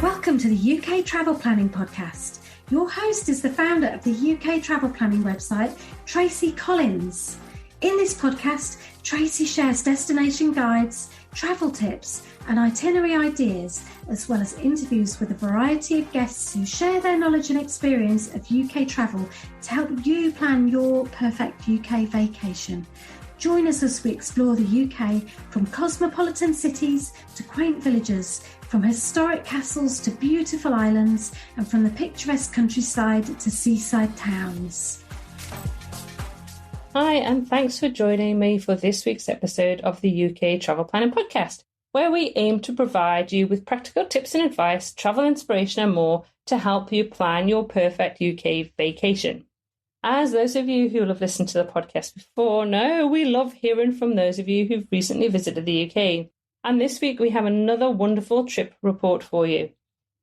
Welcome to the UK Travel Planning Podcast. Your host is the founder of the UK Travel Planning website, Tracy Collins. In this podcast, Tracy shares destination guides, travel tips, and itinerary ideas, as well as interviews with a variety of guests who share their knowledge and experience of UK travel to help you plan your perfect UK vacation. Join us as we explore the UK from cosmopolitan cities to quaint villages, from historic castles to beautiful islands, and from the picturesque countryside to seaside towns. Hi, and thanks for joining me for this week's episode of the UK Travel Planning Podcast, where we aim to provide you with practical tips and advice, travel inspiration and more to help you plan your perfect UK vacation. As those of you who have listened to the podcast before know, we love hearing from those of you who've recently visited the UK. And this week we have another wonderful trip report for you.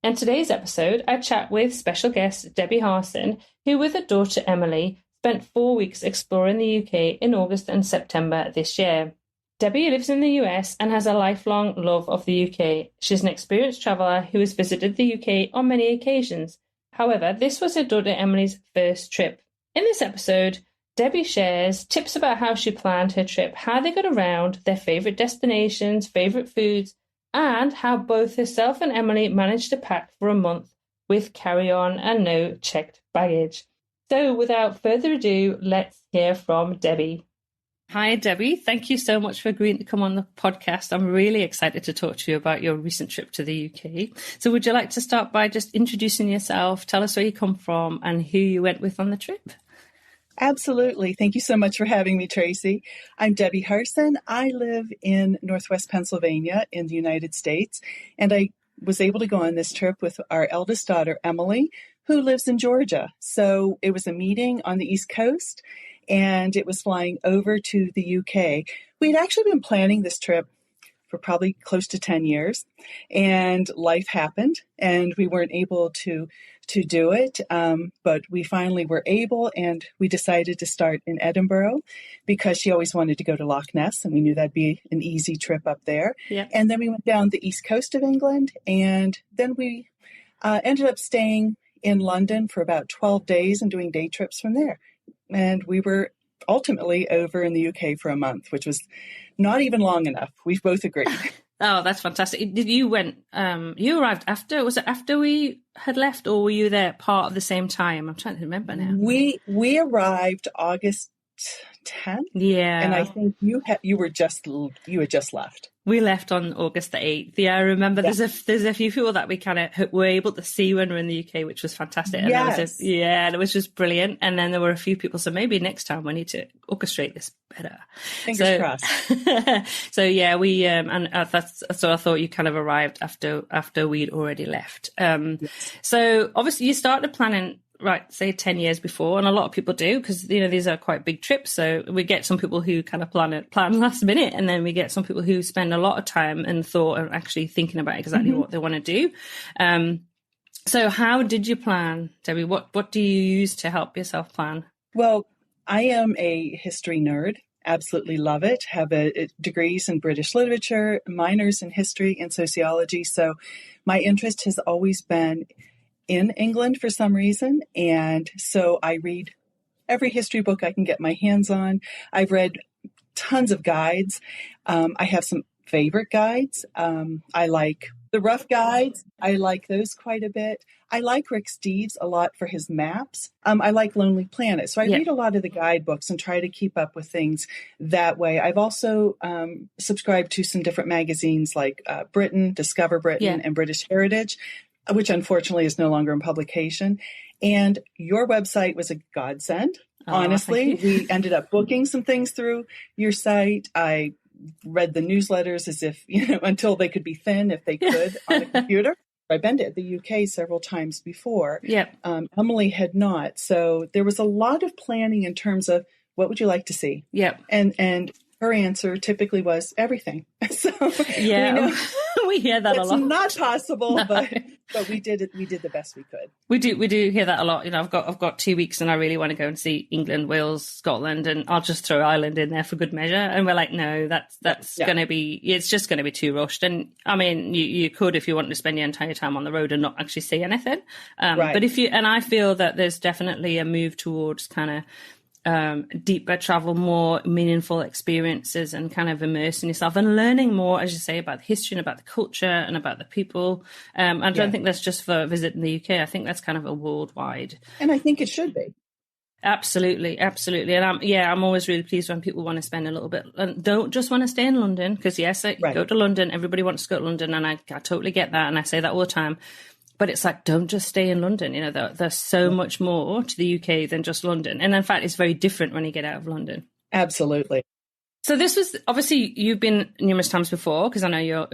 In today's episode, I chat with special guest Debbie Harsen, who with her daughter Emily spent 4 weeks exploring the UK in August and September this year. Debbie lives in the US and has a lifelong love of the UK. She's an experienced traveller who has visited the UK on many occasions. However, this was her daughter Emily's first trip. In this episode, Debbie shares tips about how she planned her trip, how they got around, their favourite destinations, favourite foods, and how both herself and Emily managed to pack for a month with carry-on and no checked baggage. So without further ado, let's hear from Debbie. Hi, Debbie. Thank you so much for agreeing to come on the podcast. I'm really excited to talk to you about your recent trip to the UK. So would you like to start by just introducing yourself, tell us where you come from and who you went with on the trip? Absolutely. Thank you so much for having me, Tracy. I'm Debbie Harsen. I live in Northwest Pennsylvania in the United States, and I was able to go on this trip with our eldest daughter, Emily, who lives in Georgia. So it was a meeting on the East Coast, and it was flying over to the UK. We'd actually been planning this trip for probably close to 10 years, and life happened, and we weren't able to do it, but we finally were able, and we decided to start in Edinburgh because she always wanted to go to Loch Ness, and we knew that'd be an easy trip up there. Yeah. And then we went down the east coast of England, and then we ended up staying in London for about 12 days and doing day trips from there. And we were ultimately over in the UK for a month, which was not even long enough. We both agreed. Oh, that's fantastic. Did you you arrived after, was it after we had left, or were you there part of the same time? I'm trying to remember now. We arrived August 10th. Yeah. And I think you had just left. We left on August the 8th. Yeah, I remember there's a few people that we kind of were able to see when we were in the UK, which was fantastic. And yes. And it was just brilliant. And then there were a few people, so maybe next time we need to orchestrate this better. Fingers crossed. So yeah, we so I thought you kind of arrived after we'd already left. Yes. So obviously you started planning, right, say 10 years before, and a lot of people do, because these are quite big trips. So we get some people who kind of plan last minute, and then we get some people who spend a lot of time and thought and actually thinking about exactly what they want to do. So how did you plan, Debbie? What do you use to help yourself plan? Well, I am a history nerd. Absolutely love it. Have degrees in British literature, minors in history and sociology. So my interest has always been in England for some reason. And so I read every history book I can get my hands on. I've read tons of guides. I have some favorite guides. I like the rough guides. I like those quite a bit. I like Rick Steves a lot for his maps. I like Lonely Planet. So I read a lot of the guidebooks and try to keep up with things that way. I've also subscribed to some different magazines like Britain, Discover Britain, and British Heritage, which unfortunately is no longer in publication. And your website was a godsend. Honestly, we ended up booking some things through your site. I read the newsletters as if, until they could be thin, if they could, on a computer. I've been to the UK several times before. Emily had not. So there was a lot of planning in terms of what would you like to see? And her answer typically was everything. So We hear that a lot. It's not possible, No. but we did it. We did the best we could. We do hear that a lot. You know, I've got 2 weeks and I really want to go and see England, Wales, Scotland, and I'll just throw Ireland in there for good measure. And we're like, no, that's going to be, it's just going to be too rushed. And I mean, you could, if you want to spend your entire time on the road and not actually see anything. Right. But and I feel that there's definitely a move towards kind of, deeper travel, more meaningful experiences, and kind of immersing yourself and learning more, as you say, about the history and about the culture and about the people. I don't think that's just for a visit in the UK. I think that's kind of a worldwide. And I think it should be. Absolutely. And I'm always really pleased when people want to spend a little bit and don't just want to stay in London, because yes, go to London. Everybody wants to go to London, and I totally get that, and I say that all the time. But it's like, don't just stay in London. You know, there's so much more to the UK than just London. And in fact, it's very different when you get out of London. Absolutely. So this was, obviously, you've been numerous times before, because I know you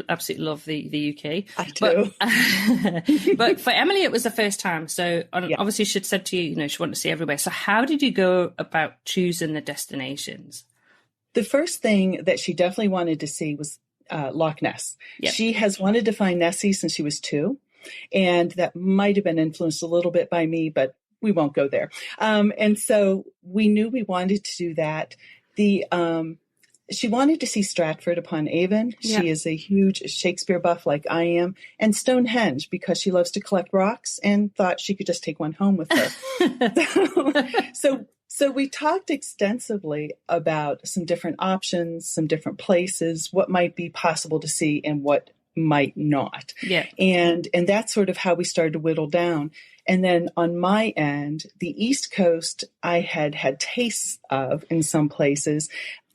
absolutely love the UK. I do. But for Emily, it was the first time. So obviously she'd said to you, you know, she wanted to see everywhere. So how did you go about choosing the destinations? The first thing that she definitely wanted to see was Loch Ness. Yep. She has wanted to find Nessie since she was 2. And that might have been influenced a little bit by me, but we won't go there. And so we knew we wanted to do that. She wanted to see Stratford upon Avon. Yeah. She is a huge Shakespeare buff like I am, and Stonehenge because she loves to collect rocks and thought she could just take one home with her. So we talked extensively about some different options, some different places, what might be possible to see and what might not. Yeah. And that's sort of how we started to whittle down. And then on my end, the East Coast, I had tastes of in some places.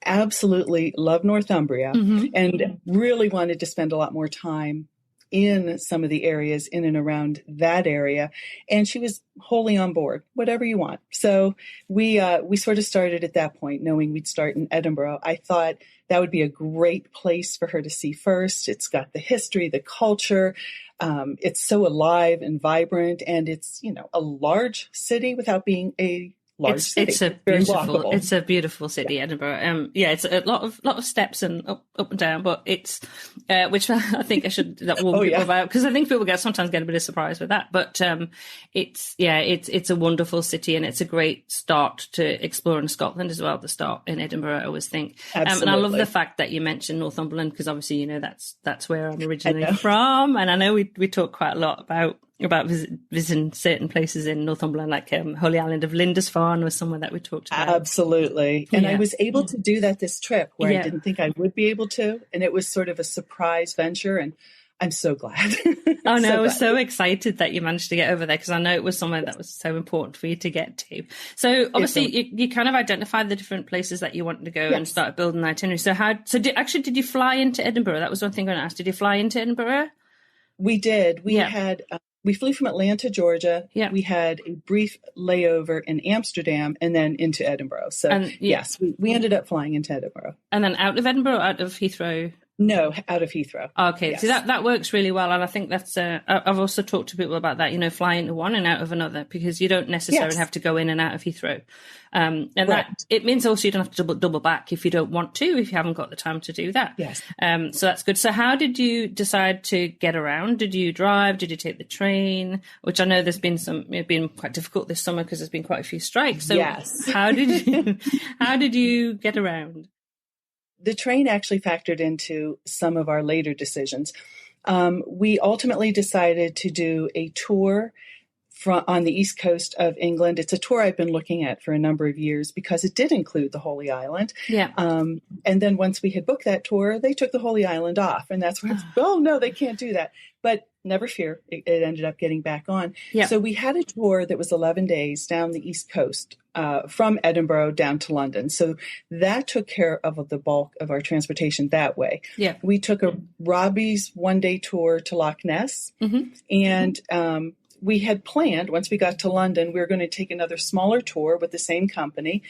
Absolutely love Northumbria and really wanted to spend a lot more time in some of the areas in and around that area. And she was wholly on board, whatever you want. So we sort of started at that point, knowing we'd start in Edinburgh. I thought that would be a great place for her to see first. It's got the history, the culture. It's so alive and vibrant, and it's, you know, a large city without being a large city. It's a beautiful city, Edinburgh. It's a lot of steps and up and down, but it's which I think I should warn people about, because I think people sometimes get a bit of surprise with that. But it's a wonderful city, and it's a great start to exploring Scotland as well. The start in Edinburgh, I always think. And I love the fact that you mentioned Northumberland, because obviously, you know, that's where I'm originally from, and I know we talk quite a lot about visiting certain places in Northumberland, like Holy Island of Lindisfarne was somewhere that we talked about. Absolutely. And I was able to do that this trip where I didn't think I would be able to. And it was sort of a surprise venture. And I'm so glad. Oh, no, I was so excited that you managed to get over there, because I know it was somewhere that was so important for you to get to. So obviously you kind of identified the different places that you wanted to go and started building the itinerary. So did you fly into Edinburgh? That was one thing I want to ask. Did you fly into Edinburgh? We did. We flew from Atlanta, Georgia. Yeah. We had a brief layover in Amsterdam and then into Edinburgh. So yes, we ended up flying into Edinburgh. And then out of Edinburgh, out of Heathrow? No, out of Heathrow. Okay, yes. See, that works really well. And I think that's, I've also talked to people about that, you know, fly into one and out of another, because you don't necessarily have to go in and out of Heathrow. And that, it means also you don't have to double back if you don't want to, if you haven't got the time to do that. Yes. So that's good. So how did you decide to get around? Did you drive? Did you take the train? Which I know it's been quite difficult this summer because there's been quite a few strikes. So how did you get around? The train actually factored into some of our later decisions. We ultimately decided to do a tour on the east coast of England. It's a tour I've been looking at for a number of years because it did include the Holy Island. Yeah. And then once we had booked that tour, they took the Holy Island off. And that's where no, they can't do that. But never fear, it ended up getting back on. Yeah. So we had a tour that was 11 days down the east coast, from Edinburgh down to London. So that took care of the bulk of our transportation that way. Yeah. We took a Robbie's one-day tour to Loch Ness. And we had planned, once we got to London, we were going to take another smaller tour with the same company.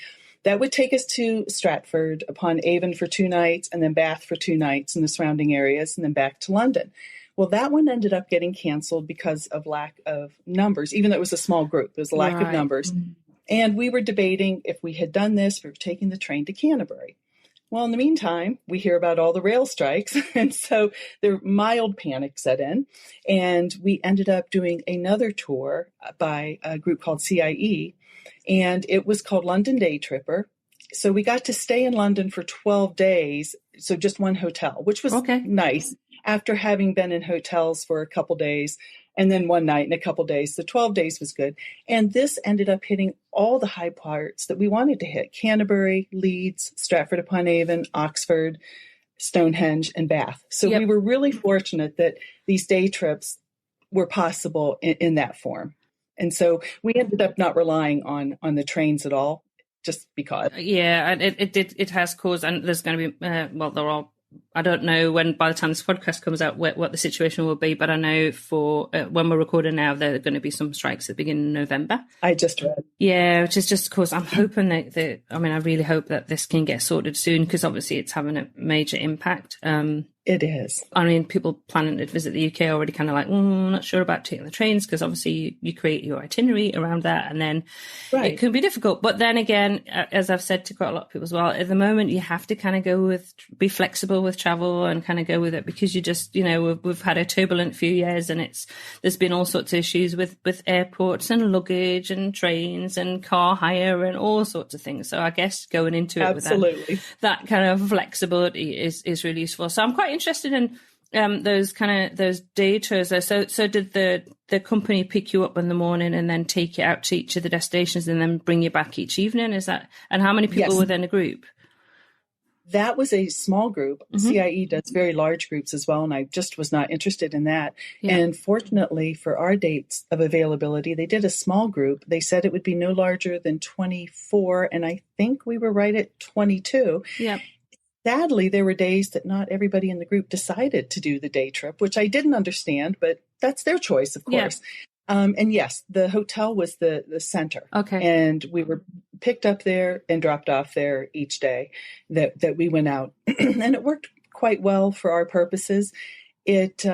That would take us to Stratford upon Avon for 2 nights, and then Bath for 2 nights in the surrounding areas, and then back to London. Well, that one ended up getting canceled because of lack of numbers. Even though it was a small group, there was a lack of numbers. And we were debating if we had done this, we were taking the train to Canterbury. Well, in the meantime, we hear about all the rail strikes. And so the mild panic set in. And we ended up doing another tour by a group called CIE. And it was called London Day Tripper. So we got to stay in London for 12 days. So just one hotel, which was nice after having been in hotels for a couple days and then one night and a couple days. So 12 days was good. And this ended up hitting all the high parts that we wanted to hit: Canterbury, Leeds, Stratford-upon-Avon, Oxford, Stonehenge, and Bath. So we were really fortunate that these day trips were possible in that form. And so we ended up not relying on the trains at all, just because. Yeah, and it has caused, and there's going to be, there are, I don't know when, by the time this podcast comes out, what the situation will be, but I know for when we're recording now, there are going to be some strikes at the beginning of November. I just read. Yeah, which is just, of course, I'm hoping that I really hope that this can get sorted soon, because obviously it's having a major impact. It is. I mean, people planning to visit the UK are already kind of like, not sure about taking the trains, because obviously you create your itinerary around that, and then it can be difficult. But then again, as I've said to quite a lot of people as well, at the moment you have to kind of be flexible with travel and kind of go with it, because you just, we've had a turbulent few years, and there's been all sorts of issues with airports and luggage and trains and car hire and all sorts of things. So I guess going into it with that kind of flexibility is really useful. So I'm quite interested in those day tours. So did the company pick you up in the morning and then take you out to each of the destinations and then bring you back each evening? Is that, and how many people were in a group? That was a small group. CIE does very large groups as well, and I just was not interested in that. Yeah. And fortunately for our dates of availability, they did a small group. They said it would be no larger than 24, and I think we were right at 22. Yeah. Sadly, there were days that not everybody in the group decided to do the day trip, which I didn't understand, but that's their choice, of course. Yeah. And yes, the hotel was the center. Okay. And we were picked up there and dropped off there each day that we went out. And it worked quite well for our purposes. It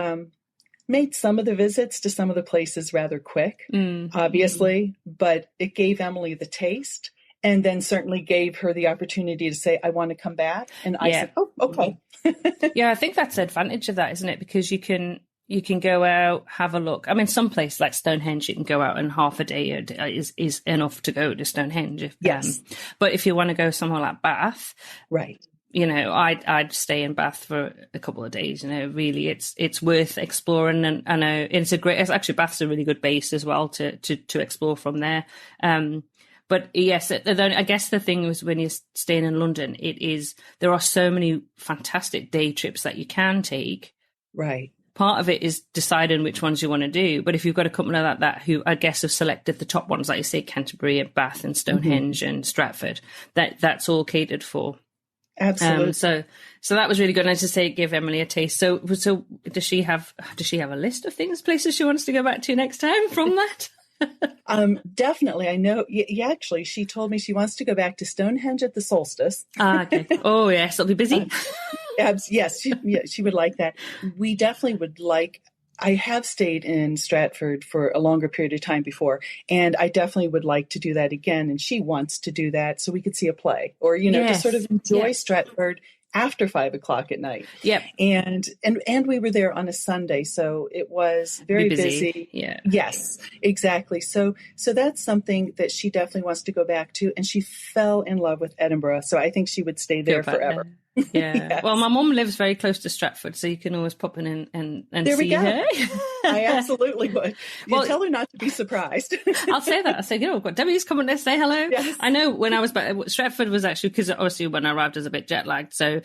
made some of the visits to some of the places rather quick, obviously, but it gave Emily the taste. And then certainly gave her the opportunity to say, I want to come back. And I said, oh, okay. Yeah, I think that's the advantage of that, isn't it? Because you can go out, have a look. I mean, some place like Stonehenge, you can go out in half a day is enough to go to Stonehenge. Yes. But if you want to go somewhere like Bath, right. I'd stay in Bath for a couple of days. Really, it's worth exploring, and I know it's actually Bath's a really good base as well to explore from there. But yes, I guess the thing is when you're staying in London, there are so many fantastic day trips that you can take. Right. Part of it is deciding which ones you want to do. But if you've got a company like that who I guess have selected the top ones, like you say, Canterbury and Bath and Stonehenge and Stratford, that's all catered for. Absolutely. So that was really good. And as I say, it gave Emily a taste. So does she have a list of places she wants to go back to next time from that? Definitely. I know. Yeah, actually, she told me she wants to go back to Stonehenge at the solstice. Okay. Oh, yes. It'll be busy. Yes. She would like that. We definitely would like. I have stayed in Stratford for a longer period of time before, and I definitely would like to do that again. And she wants to do that so we could see a play or, to sort of enjoy Stratford after 5 o'clock at night. Yep. And we were there on a Sunday, so it was very busy. Yeah. Yes, exactly. So that's something that she definitely wants to go back to, and she fell in love with Edinburgh. So I think she would stay there forever. Yeah. Yes. Well, my mum lives very close to Stratford, so you can always pop in and there see her. I absolutely would. Tell her not to be surprised. I'll say that. I say, we've got Debbie's coming to say hello. Yes. I know when I was back, Stratford was actually, because obviously when I arrived I was a bit jet lagged, so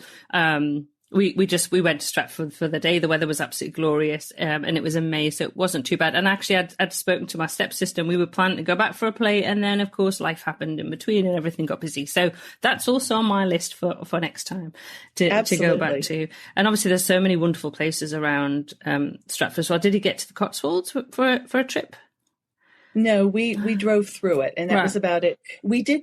we went to Stratford for the day. The weather was absolutely glorious, and it was amazing. So it wasn't too bad. And actually, I'd spoken to my stepsister, and we were planning to go back for a play. And then, of course, life happened in between, and everything got busy. So that's also on my list for next time to go back to. And obviously, there's so many wonderful places around Stratford as well. Did you get to the Cotswolds for a trip? No, we drove through it, and that was about it. We did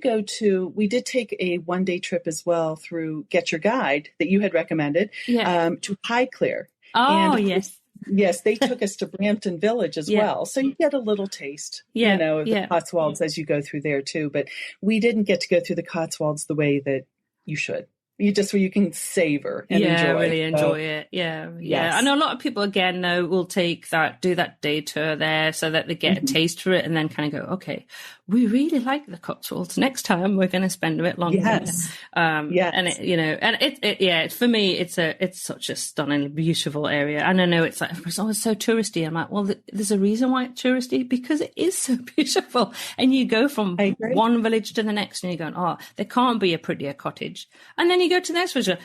take a one-day trip as well through Get Your Guide that you had recommended to Highclere. Oh, and yes. Yes, they took us to Brampton Village as well. So you get a little taste, of the Cotswolds as you go through there too. But we didn't get to go through the Cotswolds the way that you should. where you can savor and enjoy. Really enjoy it. Yeah. Yes. I know a lot of people, again, though, will do that day tour there so that they get a taste for it and then kind of go, okay, we really like the Cotswolds. Next time we're going to spend a bit longer. Yes. Yes. And it, for me, it's such a stunning, beautiful area. And I know it's always so touristy. I'm like, well, there's a reason why it's touristy, because it is so beautiful. And you go from one village to the next and you're going, oh, there can't be a prettier cottage. And then you go to the next village,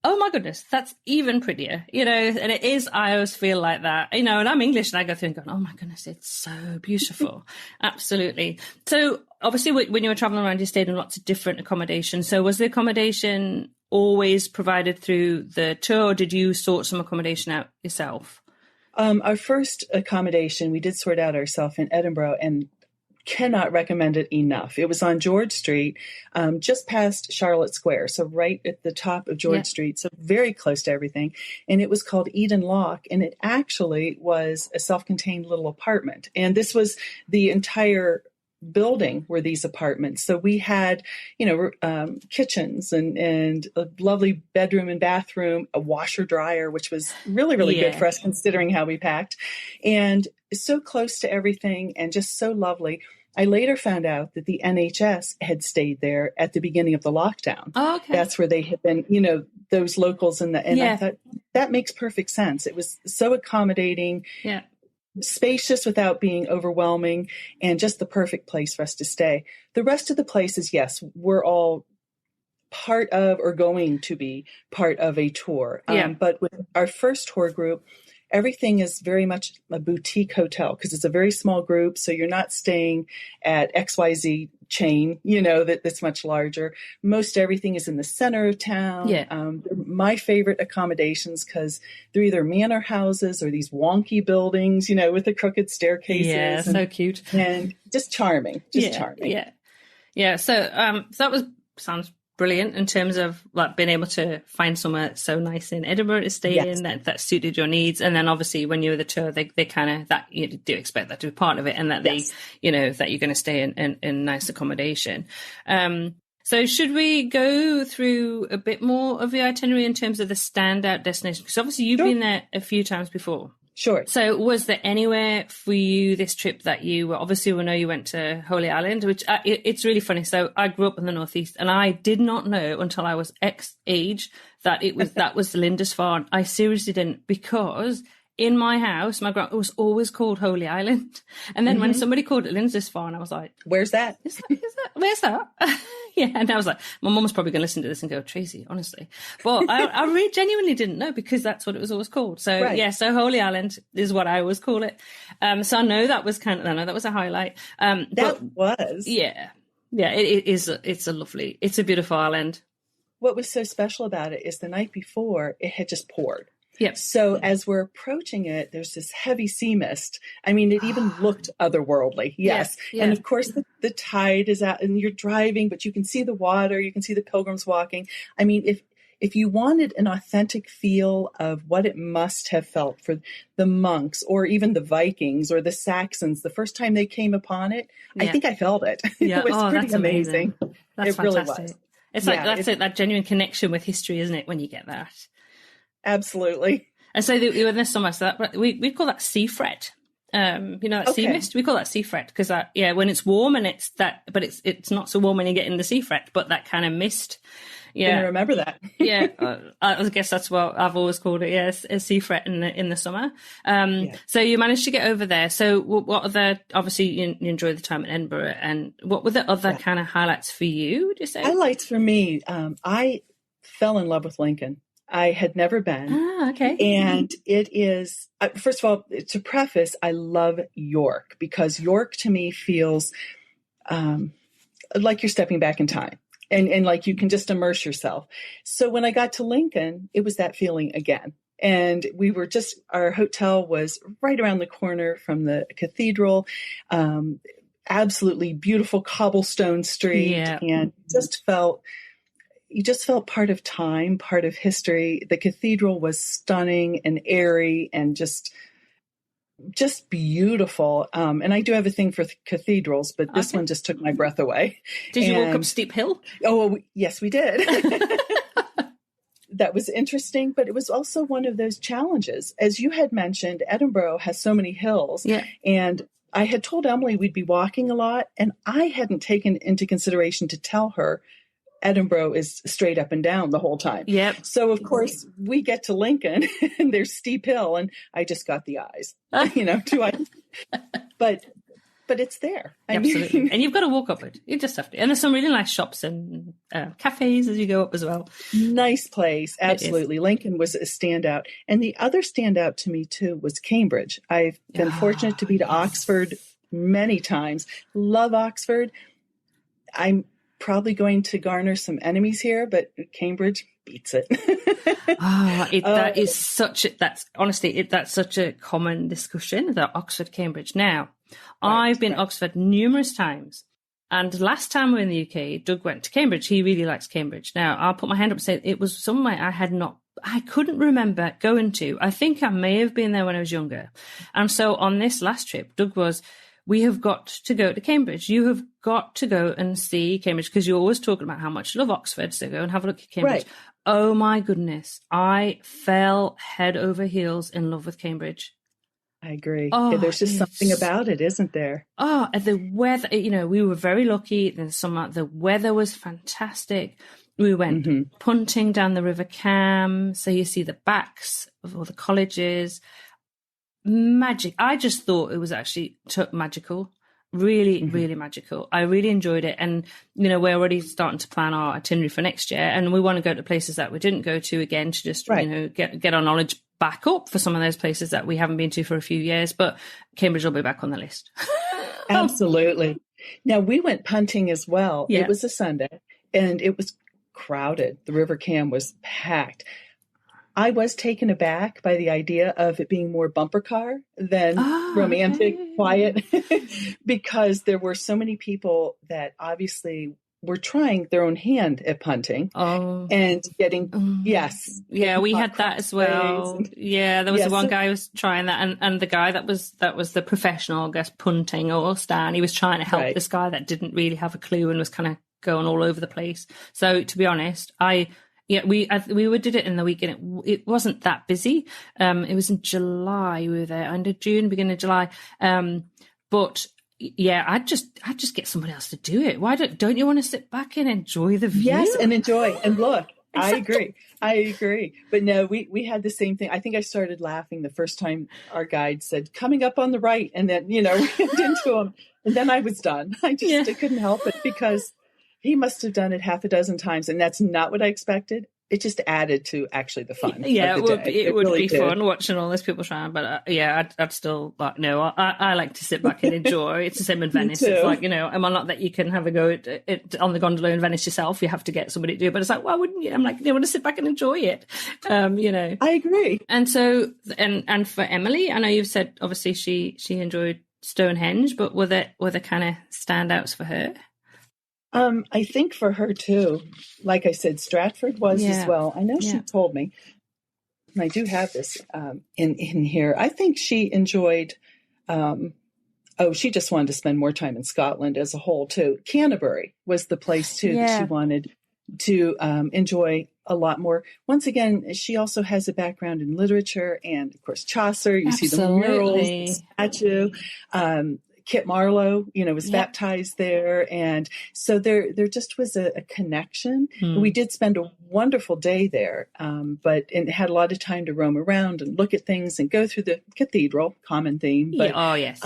oh my goodness, that's even prettier, and it is, I always feel like that, and I'm English and I go through and go, oh my goodness, it's so beautiful. Absolutely. So obviously when you were traveling around, you stayed in lots of different accommodations. So was the accommodation always provided through the tour, or did you sort some accommodation out yourself? Our first accommodation, we did sort out ourselves in Edinburgh, and cannot recommend it enough. It was on George Street, just past Charlotte Square. So right at the top of George Street. So very close to everything. And it was called Eden Loch. And it actually was a self-contained little apartment. And this was the entire building were these apartments. So we had, kitchens and a lovely bedroom and bathroom, a washer dryer, which was really, really good for us considering how we packed, and so close to everything and just so lovely. I later found out that the NHS had stayed there at the beginning of the lockdown. Oh, okay. That's where they had been, those locals and I thought that makes perfect sense. It was so accommodating. Yeah. Spacious without being overwhelming, and just the perfect place for us to stay. The rest of the places, yes, we're all part of or going to be part of a tour. But with our first tour group, everything is very much a boutique hotel because it's a very small group. So you're not staying at XYZ chain, that's much larger. Most everything is in the center of town. Yeah. They're my favorite accommodations because they're either manor houses or these wonky buildings, with the crooked staircases. Yeah, so cute. And just charming. Charming. Yeah. Yeah. So sounds brilliant in terms of like being able to find somewhere so nice in Edinburgh to stay in that suited your needs. And then obviously when you're the tour, they kind of that you do expect that to be part of it, and that they, that you're going to stay in nice accommodation. So should we go through a bit more of the itinerary in terms of the standout destination? Because obviously you've been there a few times before. Sure. So was there anywhere for you this trip that obviously we know you went to Holy Island, which it's really funny. So I grew up in the Northeast and I did not know until I was X age that that was Lindisfarne. I seriously didn't, because in my house, it was always called Holy Island. And then when somebody called it Lindisfarne, I was like, where's that? Where's that? Yeah. And I was like, my mum's probably going to listen to this and go, Tracy, honestly. But I really genuinely didn't know, because that's what it was always called. So so Holy Island is what I always call it. So I know that was that was a highlight. Yeah. Yeah, it's a beautiful island. What was so special about it is the night before it had just poured. Yep. So as we're approaching it, there's this heavy sea mist. I mean, it even looked otherworldly. Yes. Yeah. And of course, the tide is out and you're driving, but you can see the water. You can see the pilgrims walking. I mean, if you wanted an authentic feel of what it must have felt for the monks or even the Vikings or the Saxons, the first time they came upon it, I think I felt it. Yeah. It was pretty amazing. That's it fantastic. Really was. It's like, that genuine connection with history, isn't it, when you get that? Absolutely. And so we were in the summer, so we call that sea fret. That sea mist, we call that sea fret because when it's warm and it's that, but it's not so warm when you get in the sea fret, but that kind of mist. Yeah, I remember that. Yeah, I guess that's what I've always called it. Yes, a sea fret in the summer. So you managed to get over there. So what other? Obviously, you enjoyed the time in Edinburgh, and what were the other kind of highlights for you? Would you say highlights for me? I fell in love with Lincoln. I had never been. Okay. And it is, first of all, to preface, I love York because York to me feels like you're stepping back in time and like you can just immerse yourself. So when I got to Lincoln, it was that feeling again. And our hotel was right around the corner from the cathedral, absolutely beautiful cobblestone street, and you just felt part of time, part of history. The cathedral was stunning and airy and just beautiful. And I do have a thing for cathedrals, but this one just took my breath away. Did you walk up steep hill? Oh, yes, we did. that was interesting, but it was also one of those challenges. As you had mentioned, Edinburgh has so many hills. Yeah. And I had told Emily we'd be walking a lot, and I hadn't taken into consideration to tell her Edinburgh is straight up and down the whole time. Yep. So, of course, we get to Lincoln, and there's steep hill, and I just got the eyes, But it's there. Absolutely. And you've got to walk up it. You just have to. And there's some really nice shops and cafes as you go up as well. Nice place. Absolutely. Lincoln was a standout. And the other standout to me, too, was Cambridge. I've been fortunate to be to Oxford many times. Love Oxford. I'm probably going to garner some enemies here, but Cambridge beats it. That's such a common discussion, that Oxford, Cambridge. Now, I've been to Oxford numerous times, and last time we were in the UK, Doug went to Cambridge. He really likes Cambridge. Now, I'll put my hand up and say it was somewhere I couldn't remember going to. I think I may have been there when I was younger. And so on this last trip, Doug was, we have got to go to Cambridge. You have got to go and see Cambridge, because you're always talking about how much you love Oxford, so go and have a look at Cambridge. Right. Oh my goodness. I fell head over heels in love with Cambridge. I agree. There's just something about it, isn't there? The weather, we were very lucky. The weather was fantastic. We went punting down the River Cam. So you see the backs of all the colleges. Magic. I just thought it was actually magical. Really, really magical. I really enjoyed it. And, we're already starting to plan our itinerary for next year. And we want to go to places that we didn't go to again to just, get our knowledge back up for some of those places that we haven't been to for a few years. But Cambridge will be back on the list. Absolutely. Now, we went punting as well. Yeah. It was a Sunday, and it was crowded. The River Cam was packed. I was taken aback by the idea of it being more bumper car than romantic, quiet, because there were so many people that obviously were trying their own hand at punting and getting, yes. Yeah, we had that as well. There was one guy who was trying that, and the guy that was the professional, I guess, punting or Stan, he was trying to help this guy that didn't really have a clue and was kind of going all over the place. So to be honest, we did it in the week, and it wasn't that busy. It was in July. We were there, end of June, beginning of July. But yeah, I'd just get somebody else to do it. Why don't you want to sit back and enjoy the view? Yes, and enjoy and look. Exactly. I agree. But no, we had the same thing. I think I started laughing the first time our guide said, coming up on the right. And then, we went into him. And then I was done. I couldn't help it, because he must have done it half a dozen times. And that's not what I expected. It just added to actually the fun. Yeah, of the day. It would really be fun watching all those people trying. But I'd still I like to sit back and enjoy. It's the same in Venice. It's like, I'm not that you can have a go at on the gondola in Venice yourself. You have to get somebody to do it. But it's like, why wouldn't you? I'm like, you want to sit back and enjoy it. I agree. And so, and for Emily, I know you've said obviously she enjoyed Stonehenge, but were there kind of standouts for her? I think for her too, like I said, Stratford was as well. I know she told me, and I do have this in here. I think she enjoyed, she just wanted to spend more time in Scotland as a whole too. Canterbury was the place too that she wanted to enjoy a lot more. Once again, she also has a background in literature, and of course Chaucer. You see the murals, the statue. Kit Marlowe, was baptized there. And so there just was a connection. We did spend a wonderful day there, but it had a lot of time to roam around and look at things and go through the cathedral, common theme. But, yes.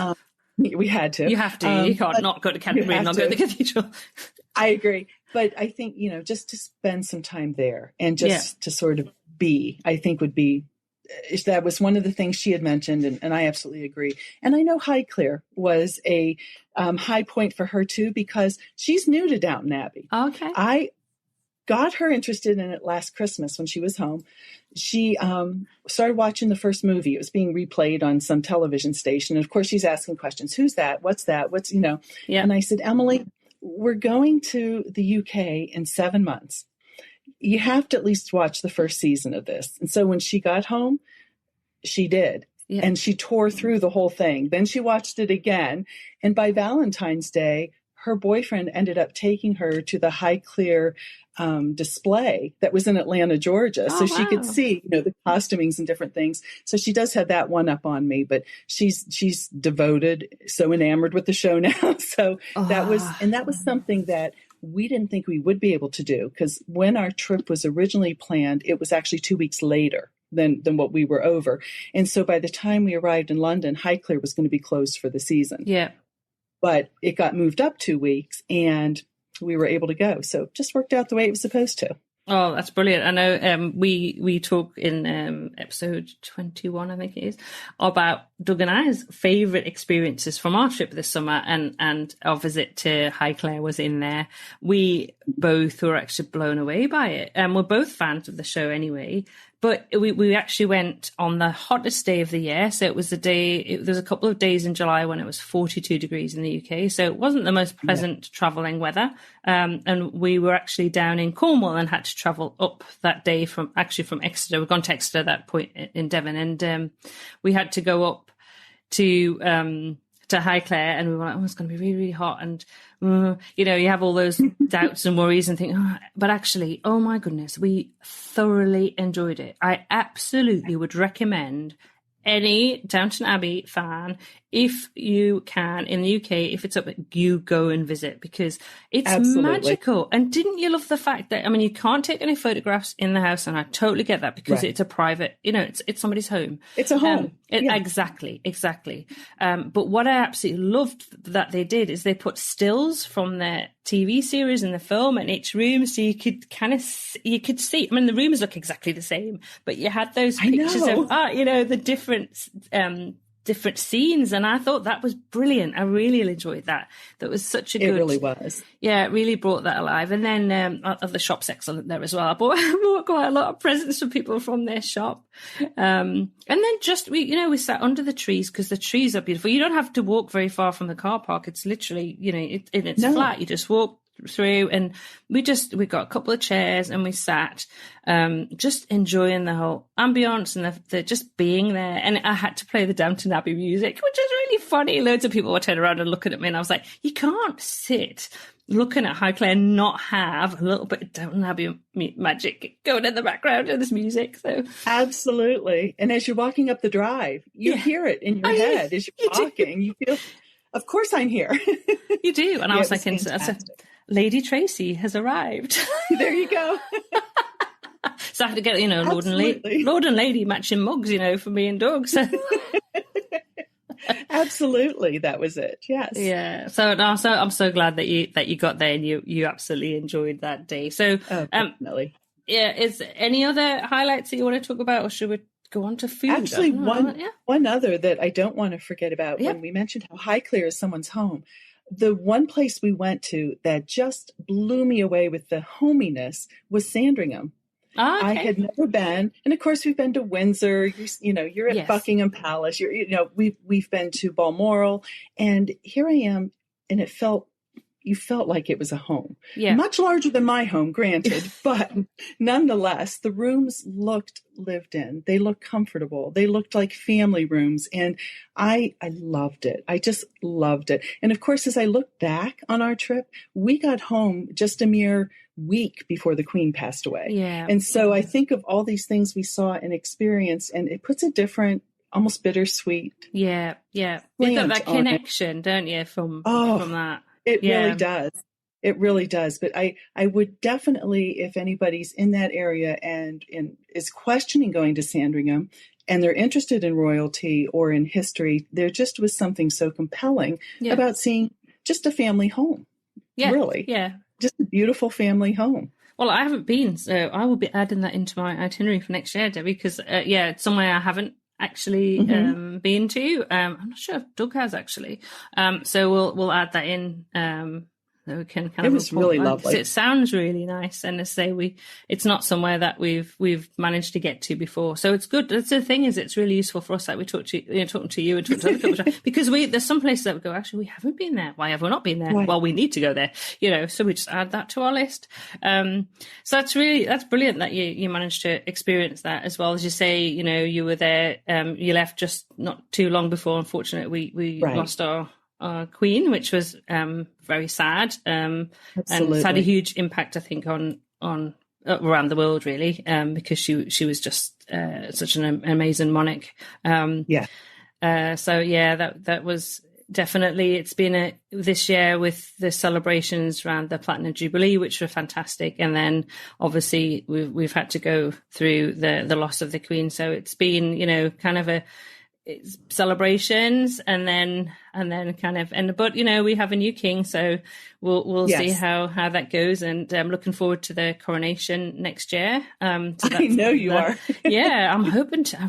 We had to. You have to. You can't not go to Canterbury and not go to the cathedral. I agree. But I think, just to spend some time there and just to sort of be, I think would be, that was one of the things she had mentioned, and I absolutely agree. And I know Highclere was a high point for her too, because she's new to Downton Abbey. Okay. I got her interested in it last Christmas when she was home. She started watching the first movie. It was being replayed on some television station. And of course, she's asking questions. Who's that? What's that? And I said, Emily, we're going to the UK in 7 months. You have to at least watch the first season of this. And so when she got home, she did. Yeah. And she tore through the whole thing. Then she watched it again. And by Valentine's Day, her boyfriend ended up taking her to the Highclere display that was in Atlanta, Georgia. So she could see, the costumings and different things. So she does have that one up on me, but she's devoted, so enamored with the show now. So that was something that we didn't think we would be able to do, because when our trip was originally planned, it was actually 2 weeks later than what we were over. And so by the time we arrived in London, Highclere was going to be closed for the season. Yeah. But it got moved up 2 weeks and we were able to go. So it just worked out the way it was supposed to. Oh, that's brilliant. I know we talk in episode 21, I think it is, about Doug and I's favourite experiences from our trip this summer, and our visit to Highclere was in there. We both were actually blown away by it. And we're both fans of the show anyway. But we actually went on the hottest day of the year. So it was there's a couple of days in July when it was 42 degrees in the UK. So it wasn't the most pleasant travelling weather. And we were actually down in Cornwall and had to travel up that day from Exeter. We've gone to Exeter at that point in Devon. And we had to go up to Highclere, and we were like, it's going to be really, really hot. And, you have all those doubts and worries and think, but actually, oh my goodness, we thoroughly enjoyed it. I absolutely would recommend any Downton Abbey fan, if you can, in the UK, if it's up, you go and visit, because it's magical. And didn't you love the fact that, you can't take any photographs in the house, and I totally get that, because it's a private, it's somebody's home. It's a home. Exactly. But what I absolutely loved that they did is they put stills from their TV series and the film in each room, so you could you could see. The rooms look exactly the same, but you had those pictures of the different scenes, and I thought that was brilliant. I really enjoyed that. That was such a good. It really was. Yeah, it really brought that alive. And then the shop's excellent there as well. I bought quite a lot of presents for people from their shop. And then just we sat under the trees, because the trees are beautiful. You don't have to walk very far from the car park. It's literally it's flat. You just walk through, and we got a couple of chairs and we sat, just enjoying the whole ambience and the just being there. And I had to play the Downton Abbey music, which is really funny. Loads of people were turning around and looking at me, and I was like, you can't sit looking at Highclere and not have a little bit of Downton Abbey magic going in the background of this music. So absolutely. And as you're walking up the drive, you hear it in your head as you're walking. You feel, of course I'm here. You do. And I was thinking, Lady Tracy has arrived. There you go. So I had to get, Lord and Lady matching mugs, for me and Doug. So. Absolutely, that was it. Yes. Yeah. So I'm so glad that you got there and you absolutely enjoyed that day. So definitely. Yeah. Is there any other highlights that you want to talk about, or should we go on to food? Actually, one other that I don't want to forget about, when we mentioned how Highclere is someone's home. The one place we went to that just blew me away with the hominess was Sandringham. Oh, okay. I had never been, and of course we've been to Windsor. You're at Buckingham Palace. We've been to Balmoral, and here I am, and you felt like it was a home. Yeah. Much larger than my home, granted, but nonetheless, the rooms looked lived in. They looked comfortable. They looked like family rooms, and I loved it. I just loved it. And of course, as I look back on our trip, we got home just a mere week before the Queen passed away. Yeah. And so I think of all these things we saw and experienced, and it puts a different, almost bittersweet. Yeah. You got that connection, don't you, from that? It really does. It really does. But I would definitely, if anybody's in that area and is questioning going to Sandringham, and they're interested in royalty or in history, there just was something so compelling about seeing just a family home. Yeah. Really. Yeah. Just a beautiful family home. Well, I haven't been, so I will be adding that into my itinerary for next year, Debbie, because, it's somewhere I haven't actually been to. I'm not sure if Doug has, actually. So we'll add that in. So we can kind of. It was really lovely. It sounds really nice, and to say it's not somewhere that we've managed to get to before. So it's good. That's the thing, is it's really useful for us that we talking to you and talking to other couples, because there's some places that we go, actually we haven't been there. Why have we not been there? Right. Well, we need to go there. So we just add that to our list. So that's brilliant that you managed to experience that, as well as you say. You were there. You left just not too long before. Unfortunately, we lost our Queen, which was very sad, and it's had a huge impact, I think, on around the world, really, because she was just such an amazing monarch. So yeah, that was definitely, it's been this year with the celebrations around the Platinum Jubilee, which were fantastic, and then obviously we've had to go through the loss of the Queen. So it's been, you know, kind of it's celebrations and then kind of, but you know, we have a new king, so we'll see how that goes, and I'm looking forward to the coronation next year. So I know you are. Yeah, I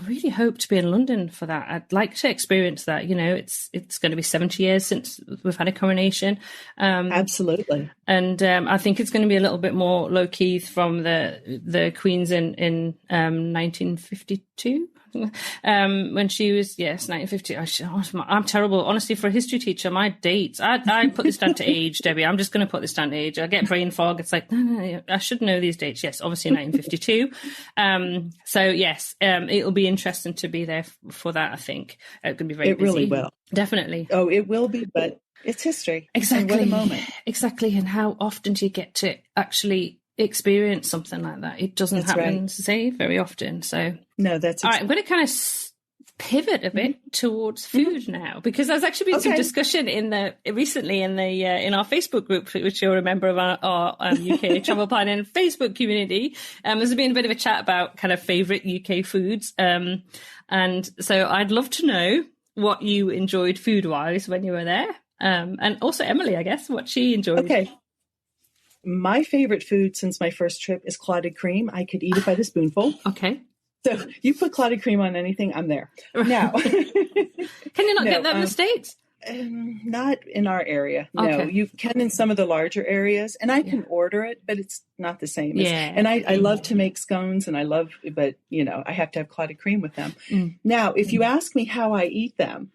really hope to be in London for that. I'd like to experience that. You know, it's going to be 70 years since we've had a coronation. Absolutely. And I think it's going to be a little bit more low key from the Queen's in 1952. When she was, 1950. I'm terrible, honestly, for a history teacher. My dates, I put this down to age, Debbie. I'm just going to put this down to age. I get brain fog. It's like, no, I should know these dates. Yes, obviously 1952. So yes, it'll be interesting to be there for that. I think it's going to be very busy. It really will. Definitely. Oh, it will be, but it's history. Exactly. And what a moment. Exactly. And how often do you get to actually experience something like that? It doesn't happen, say, very often. So no, that's all right. I'm going to kind of pivot a bit towards food now, because there's actually been some discussion recently in our Facebook group, which you're a member of our UK travel planning Facebook community. There's been a bit of a chat about kind of favorite UK foods, and so I'd love to know what you enjoyed food wise when you were there, and also Emily, I guess, what she enjoyed. Okay. My favorite food since my first trip is clotted cream. I could eat it by the spoonful. Okay. So you put clotted cream on anything, I'm there. Now, can you not get that in the States? Not in our area. No, Okay. You can in some of the larger areas, and I can order it, but it's not the same. And I love to make scones, and but you know, I have to have clotted cream with them. Now, if you ask me how I eat them,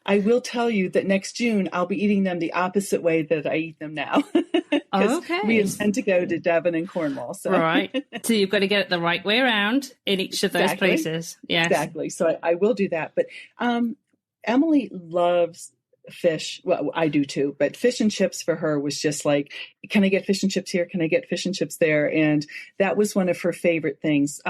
I will tell you that next June I'll be eating them the opposite way that I eat them now. Okay. We intend to go to Devon and Cornwall. So. Right. So you've got to get it the right way around in each of those places. Yes. Exactly. So I will do that. But Emily loves fish. Well, I do too. But fish and chips for her was just like, can I get fish and chips here? Can I get fish and chips there? And that was one of her favorite things.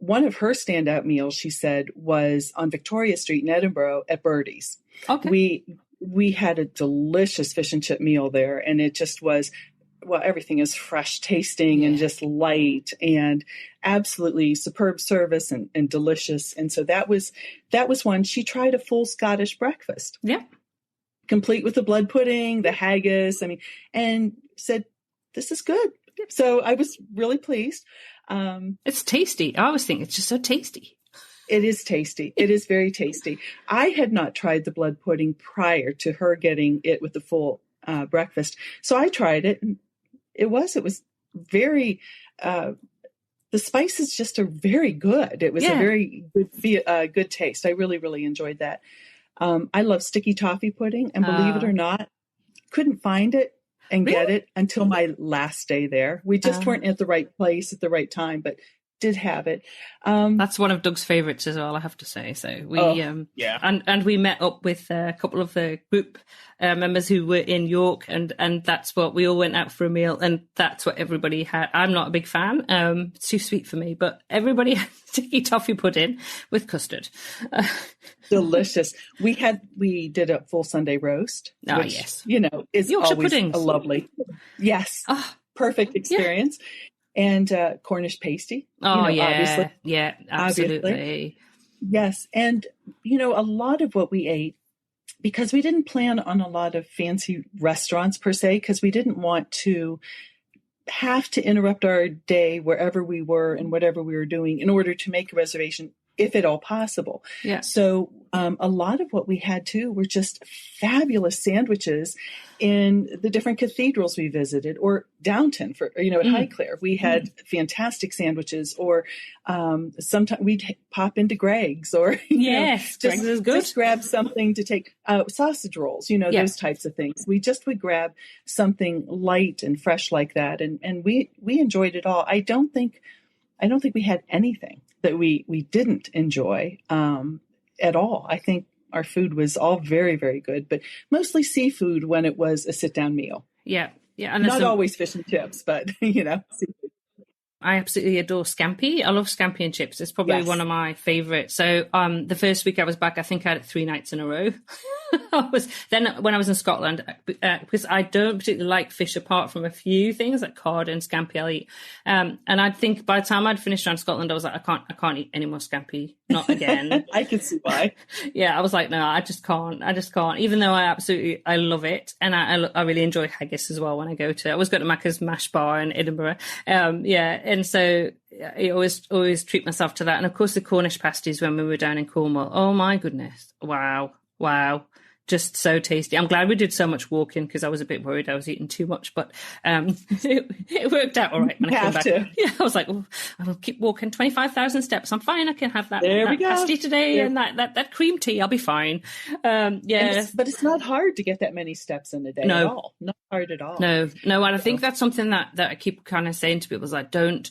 One of her standout meals, she said, was on Victoria Street in Edinburgh at Birdie's. Okay. We had a delicious fish and chip meal there, and it just was, well, everything is fresh tasting and just light and absolutely superb service and delicious. And so that was one. She tried a full Scottish breakfast. Yeah. Complete with the blood pudding, the haggis, and said, this is good. So I was really pleased. It's tasty. I always think it's just so tasty. It is tasty. It is very tasty. I had not tried the blood pudding prior to her getting it with the full breakfast. So I tried it, and it was very, the spices just are very good. It was a very good taste. I really, really enjoyed that. I love sticky toffee pudding, and believe it or not, couldn't find it and get it until my last day there. We just weren't at the right place at the right time, but did have it. That's one of Doug's favorites as well, I have to say. So we, and we met up with a couple of the group members who were in York, and that's what we all went out for a meal, and that's what everybody had. I'm not a big fan. It's too sweet for me, but everybody had sticky toffee pudding with custard. Delicious. We did a full Sunday roast. Which, yes. You know, is Yorkshire always puddings. a lovely, perfect experience. And Cornish pasty. Obviously. Yeah, absolutely. Obviously. Yes. And, a lot of what we ate, because we didn't plan on a lot of fancy restaurants per se, because we didn't want to have to interrupt our day wherever we were and whatever we were doing in order to make a reservation, if at all possible. Yeah. So a lot of what we had too were just fabulous sandwiches in the different cathedrals we visited, or Downton at Highclere. We had fantastic sandwiches, or sometimes we'd pop into Greg's, or Greg's is good. Just grab something to take, sausage rolls, those types of things. We just would grab something light and fresh like that, and we enjoyed it all. I don't think we had anything that we didn't enjoy at all. I think our food was all very, very good, but mostly seafood when it was a sit-down meal. Yeah. Yeah. And not always fish and chips, but, seafood. I absolutely adore scampi. I love scampi and chips. It's probably one of my favorites. So the first week I was back, I think I had it 3 nights in a row. Then when I was in Scotland, because I don't particularly like fish apart from a few things like cod and scampi I'll eat. And I think by the time I'd finished around Scotland, I was like, I can't eat any more scampi. Not again. I can see why. Yeah, I was like, no, I just can't. Even though I love it. And I really enjoy haggis as well when I go to, I always go to Macca's Mash Bar in Edinburgh. And so I always treat myself to that. And of course the Cornish pasties when we were down in Cornwall. Oh my goodness. Wow. Just so tasty. I'm glad we did so much walking because I was a bit worried I was eating too much, but it worked out all right when I came back. Yeah, I was like, I'll keep walking 25,000 steps. I'm fine. I can have that pasty today and that cream tea. I'll be fine. But it's not hard to get that many steps in a day at all. Not hard at all. No. And I think that's something that I keep kind of saying to people is like, don't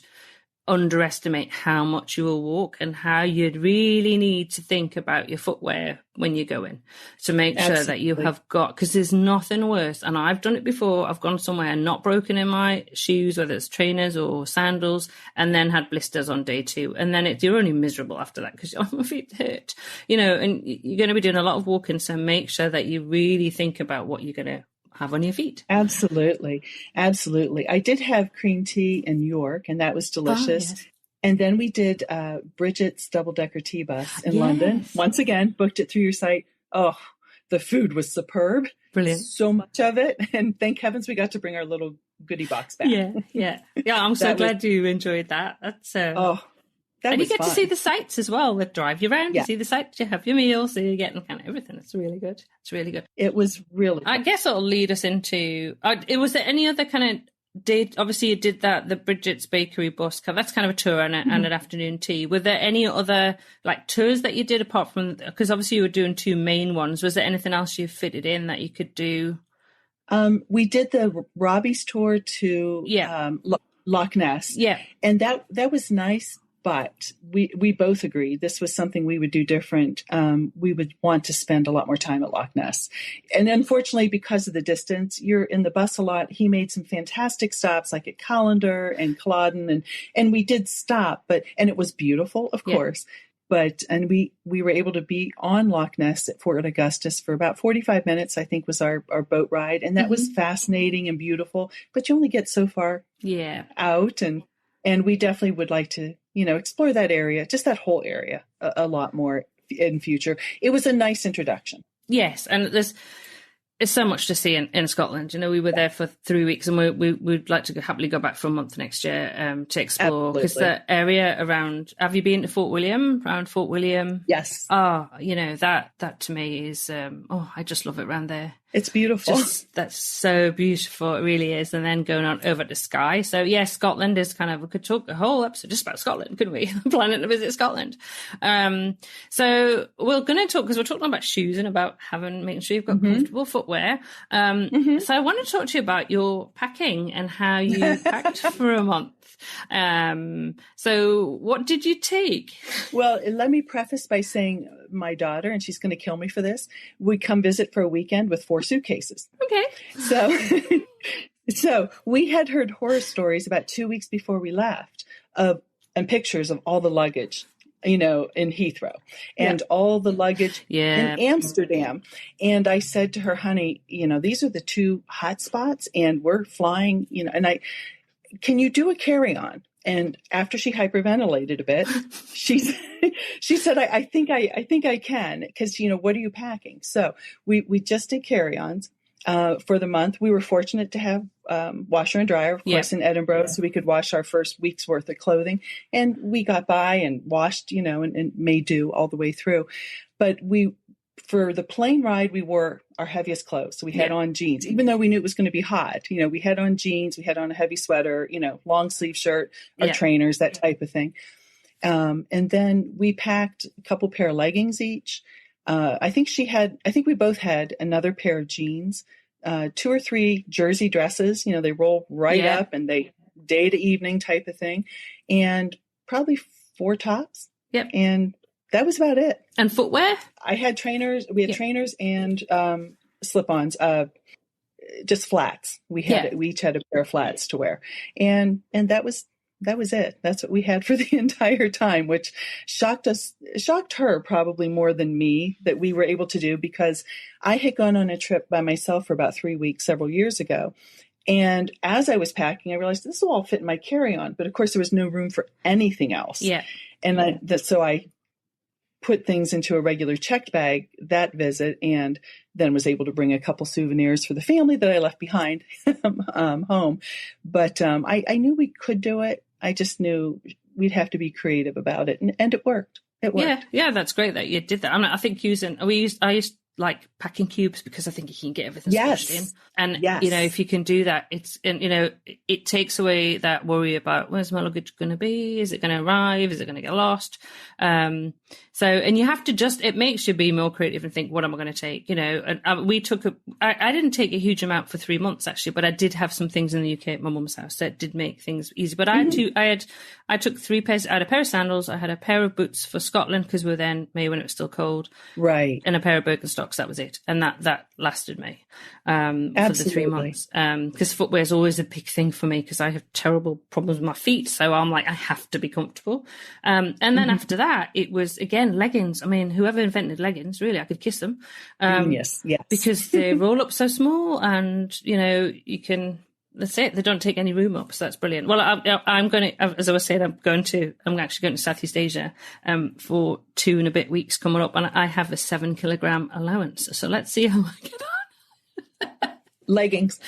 underestimate how much you will walk and how you'd really need to think about your footwear when you go in to make sure that you have got, because there's nothing worse. And I've done it before. I've gone somewhere and not broken in my shoes, whether it's trainers or sandals, and then had blisters on day 2. And then you're only miserable after that because my feet hurt, and you're going to be doing a lot of walking. So make sure that you really think about what you're going to have on your feet. Absolutely. I did have cream tea in York, and that was delicious. Yes. And then we did Bridget's double-decker tea bus in London. Once again, booked it through your site. Oh, the food was superb. Brilliant. So much of it. And thank heavens we got to bring our little goodie box back. Yeah. I'm so glad you enjoyed that. That's and you get to see the sights as well. They drive you around, you see the sights, you have your meals, so you're getting kind of everything. It's really good. It was really good. I guess it'll lead us into, was there any other kind of date? Obviously you did the Bridget's Bakery bus. That's kind of a tour and an afternoon tea. Were there any other like tours that you did apart from, because obviously you were doing 2 main ones. Was there anything else you fitted in that you could do? We did the Robbie's tour to Loch Ness. Yeah. And that was nice. But we both agreed this was something we would do different. We would want to spend a lot more time at Loch Ness. And unfortunately, because of the distance, you're in the bus a lot. He made some fantastic stops like at Callander and Culloden. And we did stop, and it was beautiful, of course. And we were able to be on Loch Ness at Fort Augustus for about 45 minutes, I think was our boat ride. And that was fascinating and beautiful. But you only get so far out. And we definitely would like to, explore that area, just that whole area a lot more in future. It was a nice introduction. Yes. And there's so much to see in Scotland. We were there for 3 weeks and we'd like to happily go back for a month next year to explore. Because the area around, have you been to Fort William? Around Fort William? Yes. That to me is, I just love it around there. It's beautiful. That's so beautiful. It really is. And then going on over to Skye. So Scotland is kind of, we could talk a whole episode just about Scotland, couldn't we? Planning to visit Scotland. So we're going to talk, because we're talking about shoes and about making sure you've got comfortable footwear. So I want to talk to you about your packing and how you packed for a month. So what did you take? Well, let me preface by saying my daughter, and she's going to kill me for this, would come visit for a weekend with 4 suitcases. Okay. So we had heard horror stories about 2 weeks before we left and pictures of all the luggage, in Heathrow and all the luggage in Amsterdam. And I said to her, honey, these are the 2 hot spots and we're flying, can you do a carry-on? And after she hyperventilated a bit, she said, I think I can, because, what are you packing? So we just did carry-ons for the month. We were fortunate to have washer and dryer, of course, in Edinburgh, so we could wash our first week's worth of clothing. And we got by and washed, and made do all the way through. But for the plane ride, we wore our heaviest clothes. So we had on jeans, even though we knew it was going to be hot. We had on jeans, we had on a heavy sweater, long sleeve shirt, our trainers, that type of thing. And then we packed a couple pair of leggings each. I think we both had another pair of jeans, 2 or 3 jersey dresses. They roll right up and they day to evening type of thing. And probably 4 tops. Yep. And that was about it. And footwear? I had trainers. We had trainers and slip-ons, just flats. We each had a pair of flats to wear, and that was it. That's what we had for the entire time, which shocked her probably more than me, that we were able to do, because I had gone on a trip by myself for about 3 weeks several years ago. And as I was packing, I realized this will all fit in my carry-on, but of course there was no room for anything else. Yeah. And so I put things into a regular checked bag that visit, and then was able to bring a couple souvenirs for the family that I left behind home. But I knew we could do it. I just knew we'd have to be creative about it, and it worked. It worked. Yeah, that's great that you did that. I mean, I think I used like packing cubes, because I think you can get everything squished in. And, if you can do that, it takes away that worry about, where's my luggage going to be? Is it going to arrive? Is it going to get lost? And you have to it makes you be more creative and think, what am I going to take? And I didn't take a huge amount for 3 months actually, but I did have some things in the UK at my mum's house that did make things easy. But I took 3 pairs. I had a pair of sandals. I had a pair of boots for Scotland, because we were there in May when it was still cold. Right. And a pair of Birkenstocks. That was it. And that lasted me for the 3 months. Because footwear is always a big thing for me, because I have terrible problems with my feet. So I'm like, I have to be comfortable. And then after that, it was, again, leggings. I mean, whoever invented leggings, really, I could kiss them. Yes. Because they roll up so small, and, you can... That's it. They don't take any room up, so that's brilliant. Well, I'm going to, as I was saying, I'm actually going to Southeast Asia for 2 and a bit weeks coming up, and I have a 7 kilogram allowance. So let's see how I get on. Leggings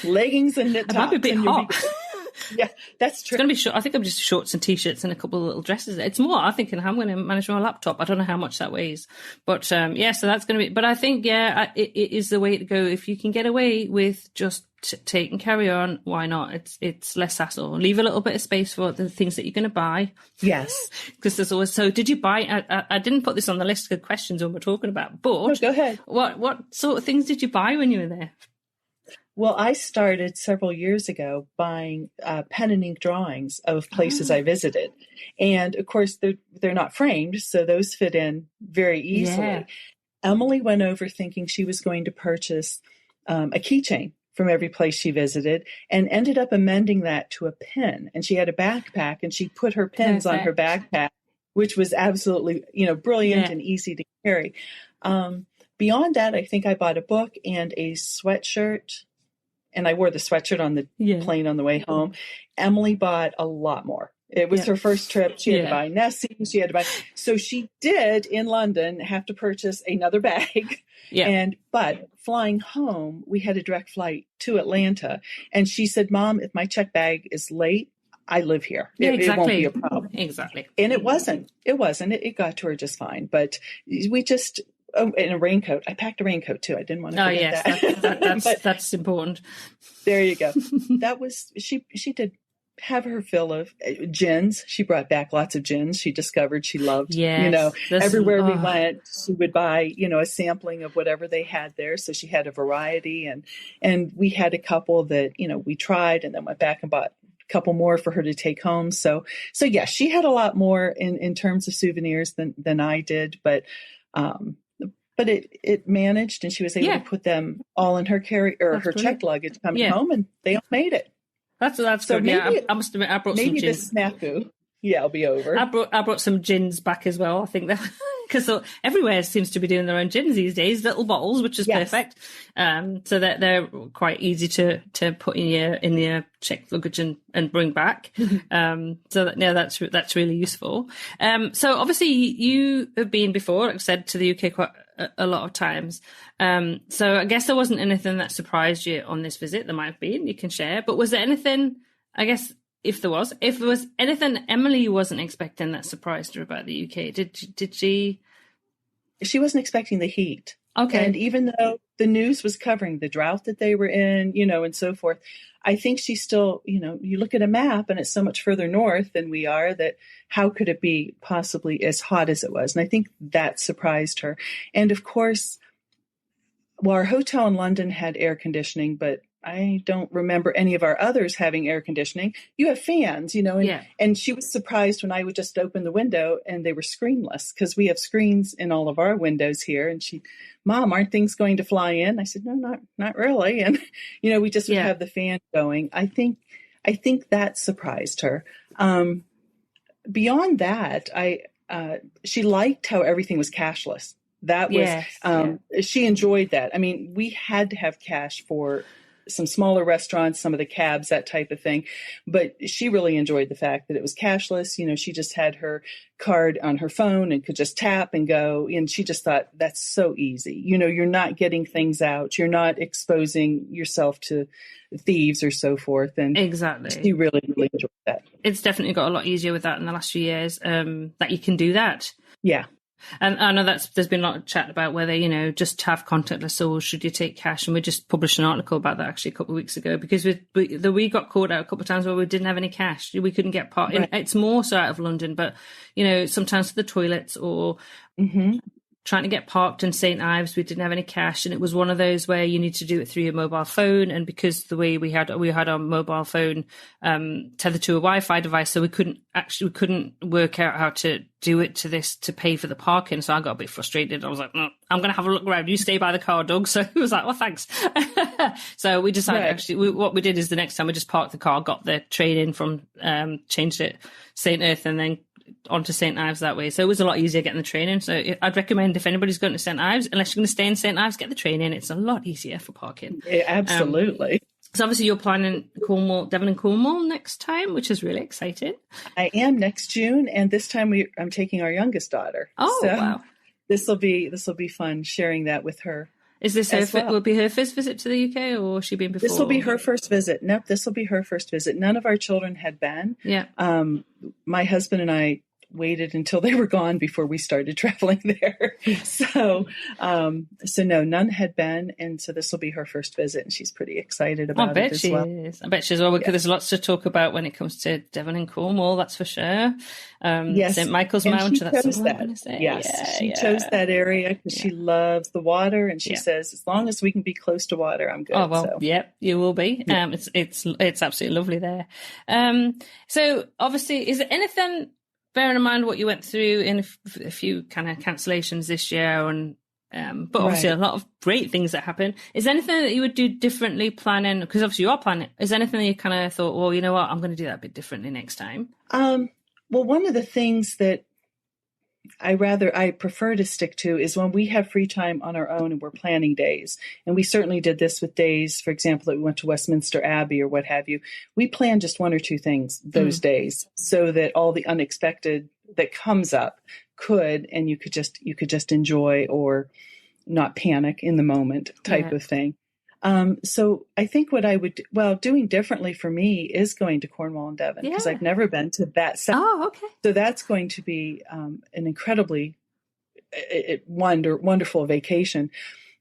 and knit tops. It might be a bit hot. Yeah, that's true. It's going to be short. I think I'm just shorts and t-shirts and a couple of little dresses. It's more, I'm thinking, how I'm going to manage my laptop. I don't know how much that weighs, but so that's going to be. But I think it is the way to go. If you can get away with just take and carry on, why not? It's less hassle. Leave a little bit of space for the things that you're going to buy. Yes, because there's always. So, did you buy? I didn't put this on the list of questions when we're talking about, but go ahead. What sort of things did you buy when you were there? Well, I started several years ago buying pen and ink drawings of places I visited. And of course, they're not framed, so those fit in very easily. Yeah. Emily went over thinking she was going to purchase a keychain from every place she visited, and ended up amending that to a pin. And she had a backpack, and she put her pins on her backpack, which was absolutely, brilliant and easy to carry. Beyond that, I think I bought a book and a sweatshirt. And I wore the sweatshirt on the plane on the way home. Emily bought a lot more. It was her first trip. She had to buy Nessie. So she did in London have to purchase another bag. Yeah. But flying home, we had a direct flight to Atlanta. And she said, Mom, if my check bag is late, I live here. It won't be a problem. Exactly. And it wasn't. It got to her just fine. But we just... Oh, and a raincoat. I packed a raincoat too. I didn't want to forget that. That's important. There you go. That was, she did have her fill of gins. She brought back lots of gins she discovered she loved. Yes, everywhere we went, she would buy, a sampling of whatever they had there. So she had a variety, and we had a couple that, we tried and then went back and bought a couple more for her to take home. So yeah, she had a lot more in terms of souvenirs than I did, but it managed, and she was able to put them all in her her checked luggage coming home, and they all made it. That's so good. Maybe, I must admit, I brought some gin. Maybe the snafu, will be over. I brought some gins back as well. I think that because everywhere seems to be doing their own gins these days, little bottles, which is perfect. So that they're quite easy to put in your checked luggage and bring back. That's really useful. So obviously you have been before, like I said, to the UK quite a lot of times. So I guess there wasn't anything that surprised you on this visit. There might have been, you can share, but was there anything, I guess, if there was anything Emily wasn't expecting that surprised her about the UK? Did she? She wasn't expecting the heat. Okay. And even though the news was covering the drought that they were in, and so forth, I think she still, you look at a map and it's so much further north than we are, that how could it be possibly as hot as it was? And I think that surprised her. And of course, our hotel in London had air conditioning, but I don't remember any of our others having air conditioning. You have fans, and she was surprised when I would just open the window and they were screenless, because we have screens in all of our windows here. And Mom, aren't things going to fly in? I said, no, not really. And, we just would have the fan going. I think that surprised her. Beyond that, she liked how everything was cashless. That was, she enjoyed that. I mean, we had to have cash for some smaller restaurants, some of the cabs, that type of thing. But she really enjoyed the fact that it was cashless. She just had her card on her phone and could just tap and go. And she just thought, that's so easy. You're not getting things out. You're not exposing yourself to thieves or so forth. And exactly, she really, really enjoyed that. It's definitely got a lot easier with that in the last few years, that you can do that. Yeah. And I know there's been a lot of chat about whether, just have contactless or should you take cash. And we just published an article about that actually a couple of weeks ago, because we got caught out a couple of times where we didn't have any cash. We couldn't get part. Right. It's more so out of London, but, sometimes to the toilets or trying to get parked in St. Ives, we didn't have any cash. And it was one of those where you need to do it through your mobile phone. And because the way we had our mobile phone tethered to a Wi-Fi device, so we couldn't work out how to do it to pay for the parking. So I got a bit frustrated. I was like, I'm going to have a look around. You stay by the car, Doug. So it was like, well, thanks. So we decided what we did is the next time we just parked the car, got the train in from, changed it St. Earth, and then onto St. Ives that way. So it was a lot easier getting the train in. So I'd recommend, if anybody's going to St. Ives, unless you're going to stay in St. Ives, get the train in. It's a lot easier for parking. Yeah, absolutely. So obviously you're planning Devon and Cornwall next time, which is really exciting. I am, next June, and this time I'm taking our youngest daughter. Oh, so wow. This will be fun sharing that with her. Is this will be her first visit to the UK, or has she been before? This will be her first visit. Nope, this will be her first visit. None of our children had been. Yeah. My husband and I waited until they were gone before we started traveling there. So no, none had been. And so this will be her first visit, and she's pretty excited about it as well. I bet she is. Well, there's lots to talk about when it comes to Devon and Cornwall, that's for sure. Yes. St. Michael's and Mount, that's what I'm going to say. Yes, she chose that area because she loves the water, and she says, as long as we can be close to water, I'm good. Oh, well, you will be. Yeah. It's absolutely lovely there. So obviously, is there anything, bearing in mind what you went through in a few kind of cancellations this year, and but obviously a lot of great things that happen. Is there anything that you would do differently planning? Because obviously you are planning. Is there anything that you kind of thought, well, you know what, I'm going to do that a bit differently next time? Well, one of the things that I prefer to stick to is when we have free time on our own and we're planning days. And we certainly did this with days, for example, that we went to Westminster Abbey or what have you. We planned just one or two things those days so that all the unexpected that comes up and you could just enjoy or not panic in the moment type of thing. So I think what I would doing differently for me is going to Cornwall and Devon, because I've never been to that side. Oh, okay. So that's going to be an incredibly wonderful vacation.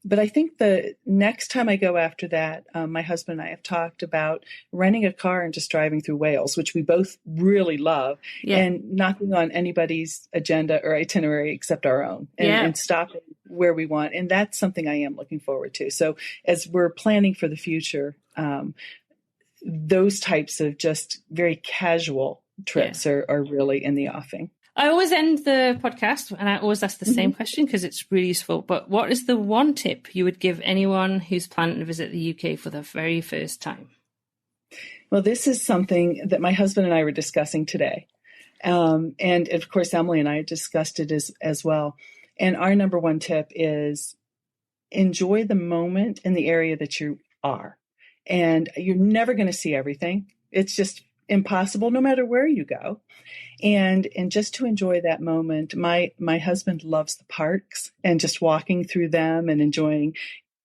But I think the next time I go after that, my husband and I have talked about renting a car and just driving through Wales, which we both really love, and not being on anybody's agenda or itinerary except our own, and stopping where we want. And that's something I am looking forward to. So as we're planning for the future, those types of just very casual trips are really in the offing. I always end the podcast and I always ask the same question because it's really useful. But what is the one tip you would give anyone who's planning to visit the UK for the very first time? Well, this is something that my husband and I were discussing today. And of course, Emily and I discussed it as well. And our number one tip is enjoy the moment in the area that you are. And you're never going to see everything. It's just impossible no matter where you go. And just to enjoy that moment, my husband loves the parks and just walking through them and enjoying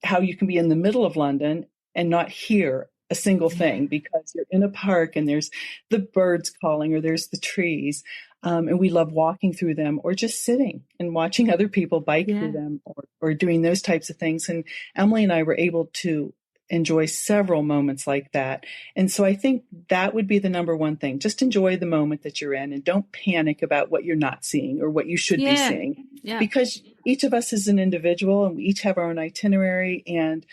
how you can be in the middle of London and not hear a single thing because you're in a park and there's the birds calling or there's the trees. And we love walking through them or just sitting and watching other people bike through them or doing those types of things. And Emily and I were able to enjoy several moments like that. And so I think that would be the number one thing. Just enjoy the moment that you're in and don't panic about what you're not seeing or what you should be seeing. Yeah. Because each of us is an individual and we each have our own itinerary. And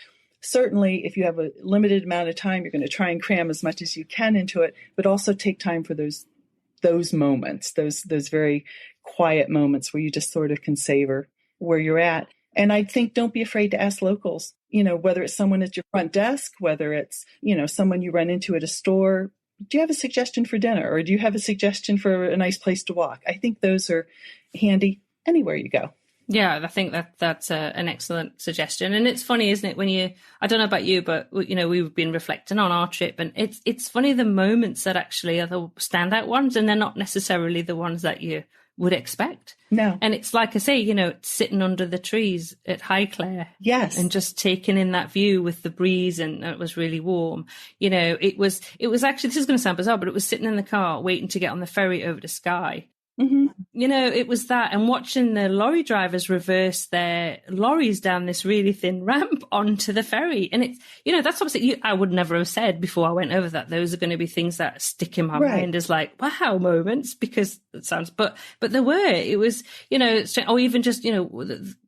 certainly if you have a limited amount of time, you're going to try and cram as much as you can into it, but also take time for those moments, those very quiet moments where you just sort of can savor where you're at. And I think don't be afraid to ask locals, whether it's someone at your front desk, whether it's, someone you run into at a store. Do you have a suggestion for dinner, or do you have a suggestion for a nice place to walk? I think those are handy anywhere you go. Yeah, I think that's an excellent suggestion. And it's funny, isn't it, I don't know about you, but, we've been reflecting on our trip, and it's funny the moments that actually are the standout ones, and they're not necessarily the ones that you would expect. No. And it's like I say, sitting under the trees at Highclere. Yes. And just taking in that view with the breeze, and it was really warm. It was actually, this is going to sound bizarre, but it was sitting in the car waiting to get on the ferry over to Skye. Mm-hmm. It was that, and watching the lorry drivers reverse their lorries down this really thin ramp onto the ferry. And it's, that's obviously, I would never have said before I went over that those are going to be things that stick in my mind as like, wow, moments, because it sounds, but there were, it was, or even just,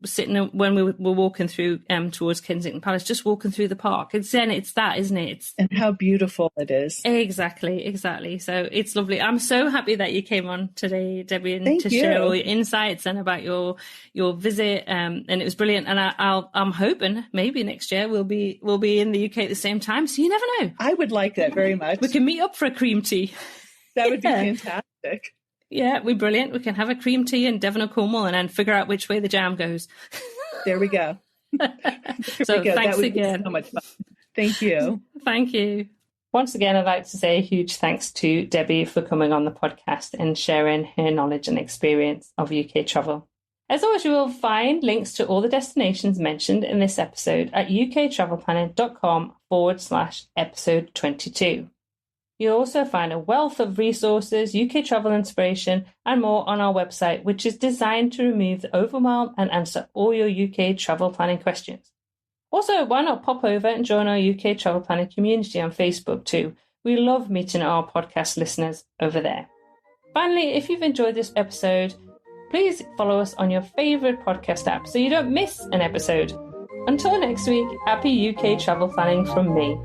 sitting when we were walking through towards Kensington Palace, just walking through the park. It's that, isn't it? And how beautiful it is. Exactly. So it's lovely. I'm so happy that you came on today, Debbie, and share all your insights and about your visit, and it was brilliant. And I'm hoping maybe next year we'll be in the UK at the same time. So you never know. I would like that very much. We can meet up for a cream tea. That would be fantastic. Yeah, we're brilliant. We can have a cream tea in Devon or Cornwall, and then figure out which way the jam goes. There we go. So thanks again. So much fun. Thank you. Thank you. Once again, I'd like to say a huge thanks to Debbie for coming on the podcast and sharing her knowledge and experience of UK travel. As always, you will find links to all the destinations mentioned in this episode at uktravelplanning.com/episode 22. You'll also find a wealth of resources, UK travel inspiration, and more on our website, which is designed to remove the overwhelm and answer all your UK travel planning questions. Also, why not pop over and join our UK travel planning community on Facebook too? We love meeting our podcast listeners over there. Finally, if you've enjoyed this episode, please follow us on your favourite podcast app so you don't miss an episode. Until next week, happy UK travel planning from me.